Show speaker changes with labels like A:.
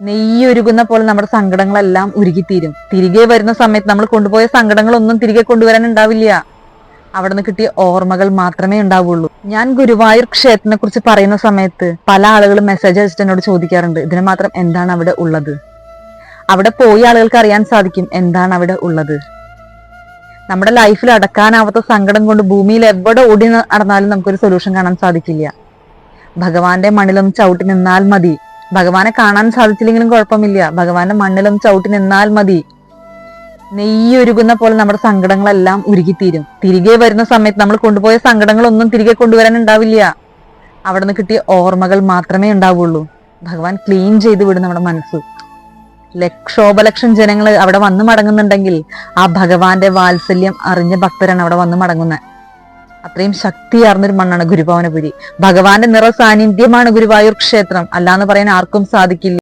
A: നെയ്യൊരുകുന്ന പോലെ നമ്മുടെ സങ്കടങ്ങളെല്ലാം ഉരുകിത്തീരും. തിരികെ വരുന്ന സമയത്ത് നമ്മൾ കൊണ്ടുപോയ സങ്കടങ്ങളൊന്നും തിരികെ കൊണ്ടുവരാൻ ഉണ്ടാവില്ല. അവിടെ നിന്ന് കിട്ടിയ ഓർമ്മകൾ മാത്രമേ ഉണ്ടാവുള്ളൂ. ഞാൻ ഗുരുവായൂർ ക്ഷേത്രത്തിനെ കുറിച്ച് പറയുന്ന സമയത്ത് പല ആളുകളും മെസ്സേജ് അയച്ചിട്ട് എന്നോട് ചോദിക്കാറുണ്ട്, ഇതിന് മാത്രം എന്താണ് അവിടെ ഉള്ളത്? അവിടെ പോയി ആളുകൾക്ക് അറിയാൻ സാധിക്കും എന്താണ് അവിടെ ഉള്ളത്. നമ്മുടെ ലൈഫിൽ അടക്കാനാവാത്ത സങ്കടം കൊണ്ട് ഭൂമിയിൽ എവിടെ ഓടി നടന്നാലും നമുക്കൊരു സൊല്യൂഷൻ കാണാൻ സാധിക്കില്ല. ഭഗവാന്റെ മണ്ണിലൊന്ന് ചവിട്ടി നിന്നാൽ മതി. ഭഗവാനെ കാണാൻ സാധിച്ചില്ലെങ്കിലും കുഴപ്പമില്ല, ഭഗവാന്റെ മണ്ണിലൊന്ന് ചവിട്ടി നിന്നാൽ മതി. നെയ്യൊരുകുന്ന പോലെ നമ്മുടെ സങ്കടങ്ങളെല്ലാം ഉരുകിത്തീരും. തിരികെ വരുന്ന സമയത്ത് നമ്മൾ കൊണ്ടുപോയ സങ്കടങ്ങളൊന്നും തിരികെ കൊണ്ടുവരാൻ ഉണ്ടാവില്ല. അവിടെ നിന്ന് കിട്ടിയ ഓർമ്മകൾ മാത്രമേ ഉണ്ടാവുള്ളൂ. ഭഗവാൻ ക്ലീൻ ചെയ്ത് വിടും നമ്മുടെ മനസ്സ്. ലക്ഷോപലക്ഷം ജനങ്ങൾ അവിടെ വന്നു മടങ്ങുന്നുണ്ടെങ്കിൽ ആ ഭഗവാന്റെ വാത്സല്യം അറിഞ്ഞ ഭക്തരാണ് അവിടെ വന്നു മടങ്ങുന്നത്. അത്രയും ശക്തിയാർന്നൊരു മണ്ണാണ് ഗുരുഭവനപുരി. ഭഗവാന്റെ നിറ സാന്നിധ്യമാണ് ഗുരുവായൂർ ക്ഷേത്രം. അല്ലാന്ന് പറയാൻ ആർക്കും സാധിക്കില്ല.